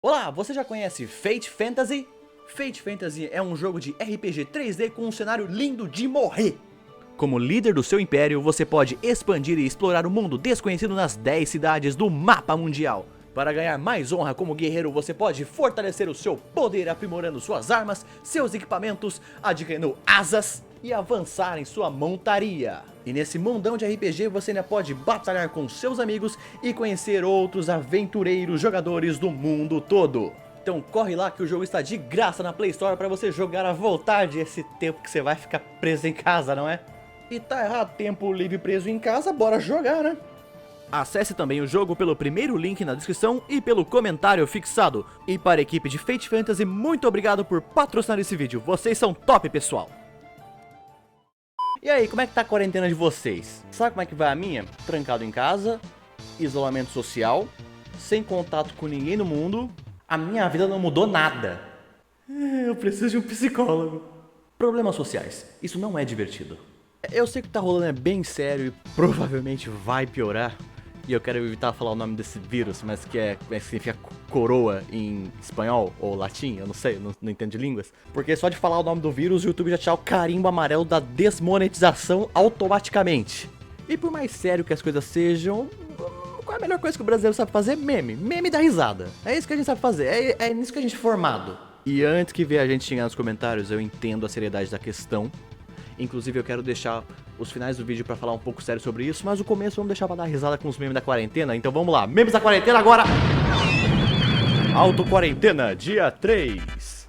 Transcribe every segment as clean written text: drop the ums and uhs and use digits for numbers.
Olá, você já conhece Fate Fantasy? Fate Fantasy é um jogo de RPG 3D com um cenário lindo de morrer. Como líder do seu império, você pode expandir e explorar o mundo desconhecido nas 10 cidades do mapa mundial. Para ganhar mais honra como guerreiro, você pode fortalecer o seu poder aprimorando suas armas, seus equipamentos, adquirindo asas e avançar em sua montaria. E nesse mundão de RPG você ainda pode batalhar com seus amigos e conhecer outros aventureiros jogadores do mundo todo. Então corre lá que o jogo está de graça na Play Store para você jogar à vontade esse tempo que você vai ficar preso em casa, não é? E tá errado, tempo livre preso em casa, bora jogar, né? Acesse também o jogo pelo primeiro link na descrição e pelo comentário fixado. E para a equipe de Fate Fantasy, muito obrigado por patrocinar esse vídeo, vocês são top, pessoal! E aí, como é que tá a quarentena de vocês? Sabe como é que vai a minha? Trancado em casa, isolamento social, sem contato com ninguém no mundo. A minha vida não mudou nada. Eu preciso de um psicólogo. Problemas sociais, isso não é divertido. Eu sei que o que tá rolando é bem sério e provavelmente vai piorar. E eu quero evitar falar o nome desse vírus, mas que significa coroa em espanhol ou latim, eu não sei, não entendo de línguas. Porque só de falar o nome do vírus, o YouTube já tira o carimbo amarelo da desmonetização automaticamente. E por mais sério que as coisas sejam, qual é a melhor coisa que o brasileiro sabe fazer? Meme. Meme da risada. É isso que a gente sabe fazer, é nisso que a gente é formado. E antes que ver a gente xingar nos comentários, eu entendo a seriedade da questão. Inclusive eu quero deixar os finais do vídeo pra falar um pouco sério sobre isso, mas o começo vamos deixar pra dar risada com os memes da quarentena, então vamos lá, memes da quarentena agora! Auto-quarentena, dia 3.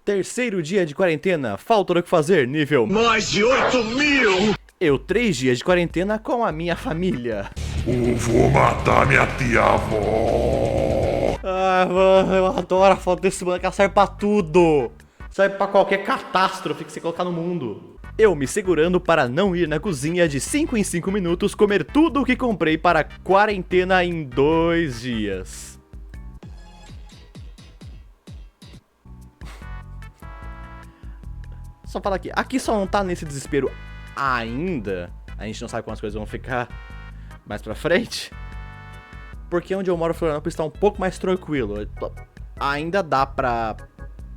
Terceiro dia de quarentena, falta o que fazer, nível Mais de 8.000! Eu 3 dias de quarentena com a minha família. Eu vou matar minha tia-avó! Ah, mano, eu adoro a foto desse moleque, ela serve pra tudo. Serve pra qualquer catástrofe que você colocar no mundo. Eu me segurando para não ir na cozinha de 5 em 5 minutos comer tudo o que comprei para a quarentena em 2 dias. Só falar aqui só não tá nesse desespero ainda. A gente não sabe como as coisas vão ficar mais pra frente. Porque onde eu moro, Florianópolis, está um pouco mais tranquilo. Ainda dá pra...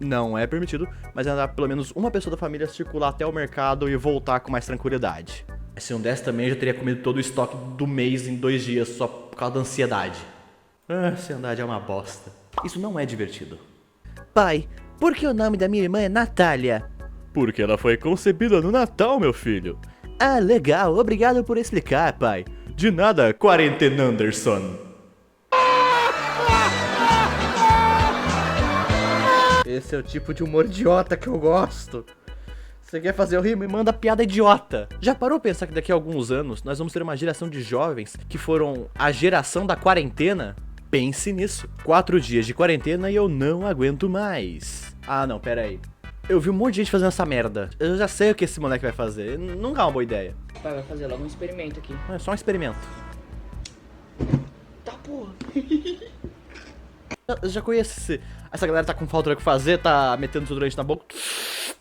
Não é permitido, mas ainda dá pelo menos uma pessoa da família circular até o mercado e voltar com mais tranquilidade. Se não desse também, eu já teria comido todo o estoque do mês em 2 dias só por causa da ansiedade. Ansiedade é uma bosta. Isso não é divertido. Pai, por que o nome da minha irmã é Natália? Porque ela foi concebida no Natal, meu filho. Ah, legal. Obrigado por explicar, pai. De nada, Quarentena Anderson. Esse é o tipo de humor idiota que eu gosto. Você quer fazer eu rir? Me manda piada idiota. Já parou pra pensar que daqui a alguns anos nós vamos ter uma geração de jovens que foram a geração da quarentena? Pense nisso. 4 dias de quarentena e eu não aguento mais. Ah, não, pera aí. Eu vi um monte de gente fazendo essa merda. Eu já sei o que esse moleque vai fazer. Não é uma boa ideia. Pai, vai fazer logo um experimento aqui. É só um experimento. Tá, porra. Eu já conheço essa galera tá com falta do que fazer, tá metendo desodorante na boca.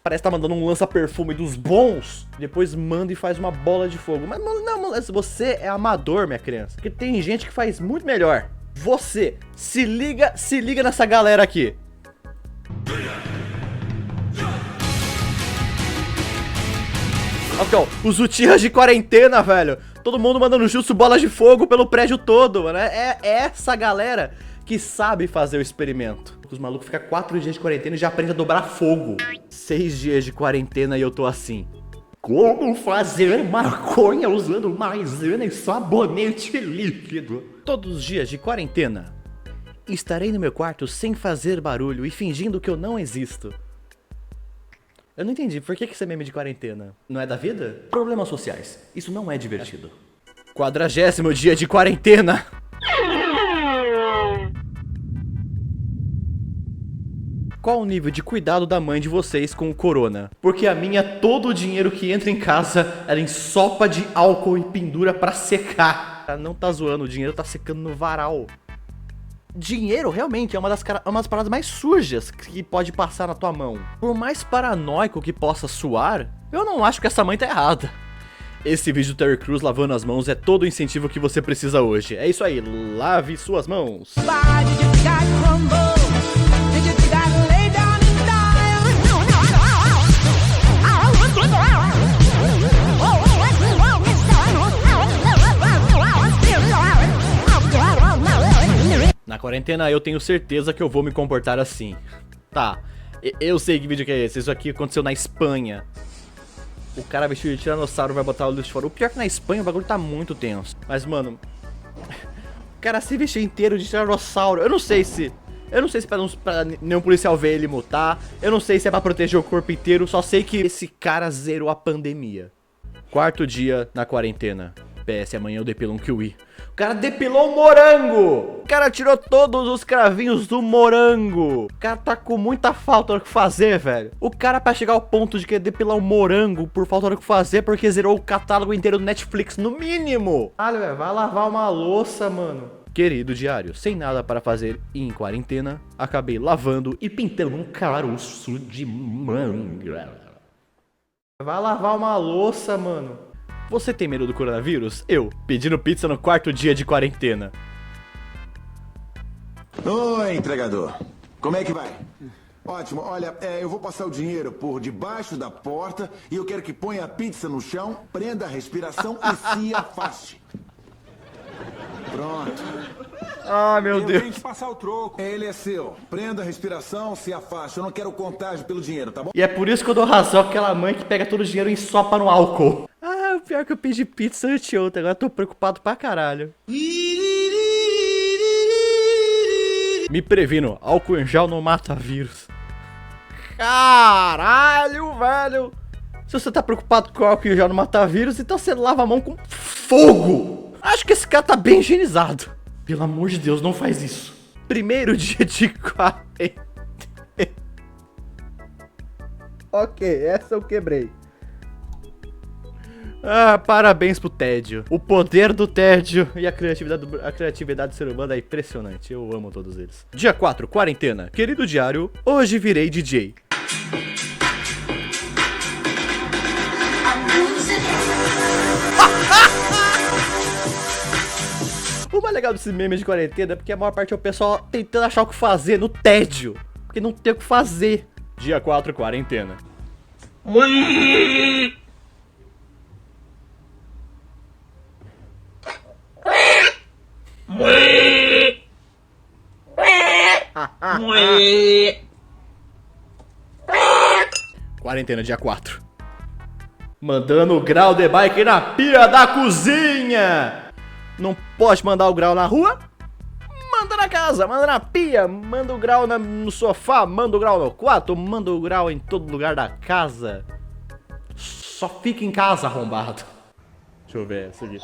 Parece que tá mandando um lança-perfume dos bons. Depois manda e faz uma bola de fogo. Mas não, você é amador, minha criança. Porque tem gente que faz muito melhor. Você, se liga nessa galera aqui. Aqui, ó, os Uchihas de quarentena, velho. Todo mundo mandando jutsu bolas de fogo pelo prédio todo, mano. É essa galera que sabe fazer o experimento. Os malucos ficam 4 dias de quarentena e já aprendem a dobrar fogo. 6 dias de quarentena e eu tô assim. Como fazer maconha usando maisena e sabonete líquido? Todos os dias de quarentena. Estarei no meu quarto sem fazer barulho e fingindo que eu não existo. Eu não entendi, por que isso é meme de quarentena? Não é da vida? Problemas sociais, isso não é divertido. 40º dia de quarentena! Qual o nível de cuidado da mãe de vocês com o corona? Porque a minha, todo o dinheiro que entra em casa, ela ensopa de álcool e pendura pra secar. Ela não tá zoando, o dinheiro tá secando no varal. Dinheiro realmente é uma das paradas mais sujas que pode passar na tua mão. Por mais paranoico que possa soar, Eu não acho que essa mãe tá errada. Esse vídeo do Terry Crews lavando as mãos é todo o incentivo que você precisa hoje. É isso aí, lave suas mãos. Na quarentena eu tenho certeza que eu vou me comportar assim. Tá, eu sei que vídeo que é esse. Isso aqui aconteceu na Espanha. O cara vestido de tiranossauro vai botar o lixo fora. O pior é que na Espanha o bagulho tá muito tenso. Mas, mano, o cara se vestir inteiro de tiranossauro. Eu não sei se pra nenhum policial ver ele mutar. Eu não sei se é pra proteger o corpo inteiro. Só sei que esse cara zerou a pandemia. 4º dia na quarentena. PS, amanhã eu depilo um kiwi. O cara depilou um morango! O cara tirou todos os cravinhos do morango! O cara tá com muita falta do que fazer, velho. O cara, pra chegar ao ponto de querer depilar um morango por falta do que fazer, porque zerou o catálogo inteiro do Netflix, no mínimo! Olha, velho, vai lavar uma louça, mano. Querido diário, sem nada para fazer em quarentena, acabei lavando e pintando um caroço de manga. Vai lavar uma louça, mano. Você tem medo do coronavírus? Eu, pedindo pizza no 4º dia de quarentena. Oi, entregador. Como é que vai? Ótimo. Olha, eu vou passar o dinheiro por debaixo da porta e eu quero que ponha a pizza no chão, prenda a respiração e se afaste. Pronto. Ah, meu Deus. Tenho que passar o troco. Ele é seu. Prenda a respiração, se afaste. Eu não quero contágio pelo dinheiro, tá bom? E é por isso que eu dou razão àquela mãe que pega todo o dinheiro e ensopa no álcool. Ah, o pior é que eu pedi pizza anteontem, agora eu tô preocupado pra caralho. Me previno, álcool em gel não mata vírus. Caralho, velho. Se você tá preocupado com álcool em gel não matar vírus, então você lava a mão com fogo. Acho que esse cara tá bem higienizado. Pelo amor de Deus, não faz isso. 1º dia de quarentena. Ok, essa eu quebrei. Ah, parabéns pro tédio. O poder do tédio e a criatividade do ser humano é impressionante. Eu amo todos eles. Dia 4, quarentena. Querido diário, hoje virei DJ. O mais legal desse meme de quarentena é porque a maior parte é o pessoal tentando achar o que fazer no tédio. Porque não tem o que fazer. Dia 4, quarentena. Quarentena, dia 4. Mandando o grau de bike na pia da cozinha. Não pode mandar o grau na rua? Manda na casa, manda na pia, manda o grau no sofá, manda o grau no quarto, manda o grau em todo lugar da casa. Só fica em casa, arrombado. Deixa eu ver essa aqui.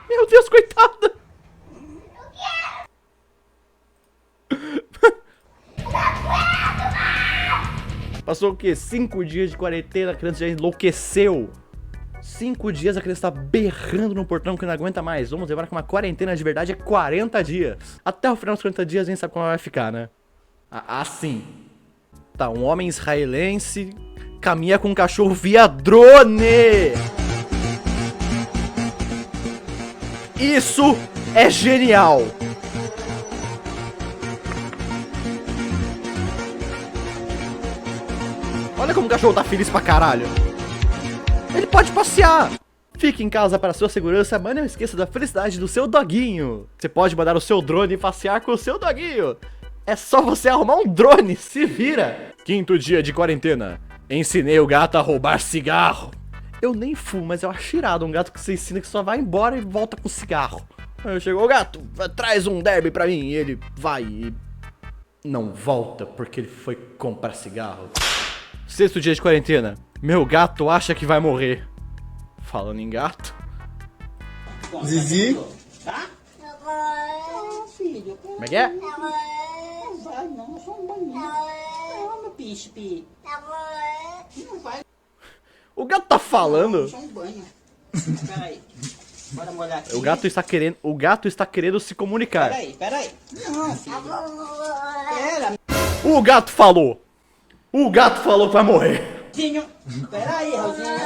Meu Deus, coitada. Passou o quê? 5 dias de quarentena, a criança já enlouqueceu. 5 dias a criança tá berrando no portão que não aguenta mais. Vamos lembrar que uma quarentena de verdade é 40 dias. Até o final dos 40 dias a gente sabe como ela vai ficar, né? Assim. Tá, um homem israelense caminha com um cachorro via drone. Isso é genial. Olha como o cachorro tá feliz pra caralho. Ele pode passear. Fique em casa para sua segurança, mas não esqueça da felicidade do seu doguinho. Você pode mandar o seu drone passear com o seu doguinho. É só você arrumar um drone, se vira. 5º dia de quarentena. Ensinei o gato a roubar cigarro. Eu nem fumo, mas eu acho irado um gato que você ensina que só vai embora e volta com cigarro. Aí chegou o gato, traz um derby pra mim. E ele vai e não volta porque ele foi comprar cigarro. 6º dia de quarentena. Meu gato acha que vai morrer. Falando em gato. Zizi? Tá? Filho. Como é que é? Não vai não, só um banho. Não, meu pispe. Não vai, O gato tá falando? só um banho. Peraí. Bora molhar aqui. O gato está querendo se comunicar. Peraí. Não, filho. Pera. O gato falou. O gato falou que vai morrer. Raulzinho. Pera aí, Raulzinho.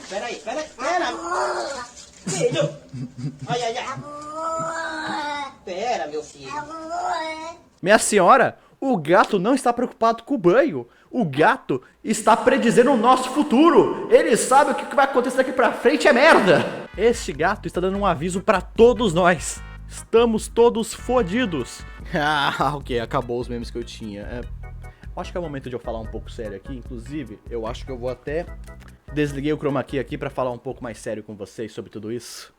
Pera aí, pera. Filho. Ai, ai, ai. Pera, meu filho. Minha senhora, o gato não está preocupado com o banho. O gato está predizendo o nosso futuro. Ele sabe o que vai acontecer daqui pra frente é merda. Este gato está dando um aviso pra todos nós. Estamos todos fodidos. Ah, ok, acabou os memes que eu tinha. Acho que é o momento de eu falar um pouco sério aqui. Inclusive, eu acho que eu vou até... Desliguei o chroma key aqui pra falar um pouco mais sério com vocês sobre tudo isso.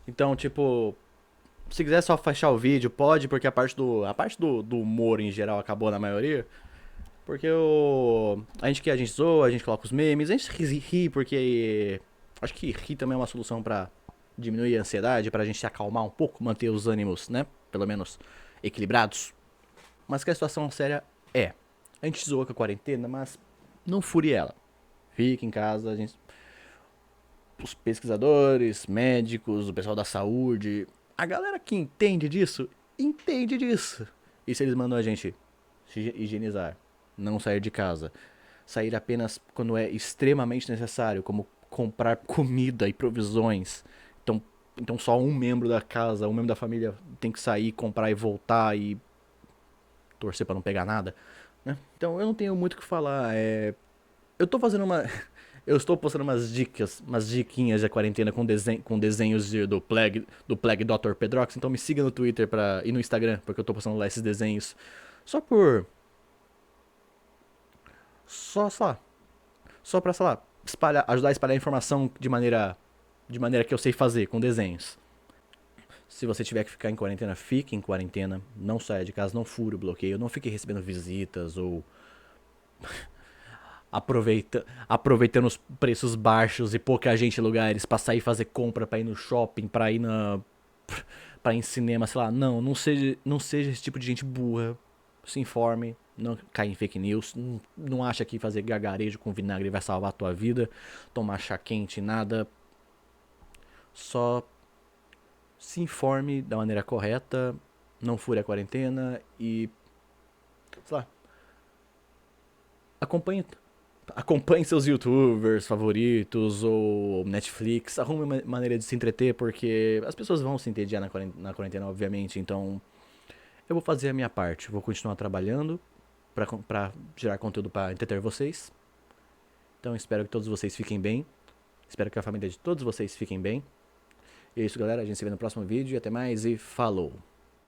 Então, tipo... Se quiser só fechar o vídeo, pode, porque a parte do humor em geral acabou na maioria. Porque a gente zoa, a gente coloca os memes, a gente ri porque... Acho que rir também é uma solução pra diminuir a ansiedade, pra gente se acalmar um pouco, manter os ânimos, né? Pelo menos equilibrados. Mas que a situação séria é... A gente zoa com a quarentena, mas não fure ela. Fique em casa, a gente... Os pesquisadores, médicos, o pessoal da saúde... A galera que entende disso, entende disso. E se eles mandam a gente se higienizar, não sair de casa, sair apenas quando é extremamente necessário, como comprar comida e provisões. Então só um membro da casa, um membro da família tem que sair, comprar e voltar e torcer pra não pegar nada, né? Então eu não tenho muito o que falar. Eu tô fazendo uma... Eu estou postando umas diquinhas de quarentena com desenhos do Plague Dr. Pedrox, então me siga no Twitter e no Instagram, porque eu tô postando lá esses desenhos só pra, sei lá, ajudar a espalhar a informação de maneira que eu sei fazer, com desenhos. Se você tiver que ficar em quarentena, fique em quarentena, não saia de casa, não fure o bloqueio, não fique recebendo visitas ou... Aproveitando os preços baixos e pouca gente em lugares pra sair fazer compra, pra ir no shopping, pra ir em cinema, sei lá. Não seja esse tipo de gente burra. Se informe, não caia em fake news. Não acha que fazer gargarejo com vinagre vai salvar a tua vida. Tomar chá quente, nada. Só se informe da maneira correta. Não fure a quarentena e... sei lá. Acompanhe seus youtubers favoritos ou Netflix, arrume uma maneira de se entreter, porque as pessoas vão se entediar na quarentena, obviamente, então eu vou fazer a minha parte, vou continuar trabalhando pra gerar conteúdo pra entreter vocês. Então espero que todos vocês fiquem bem, espero que a família de todos vocês fiquem bem. E é isso, galera, a gente se vê no próximo vídeo, e até mais e falou!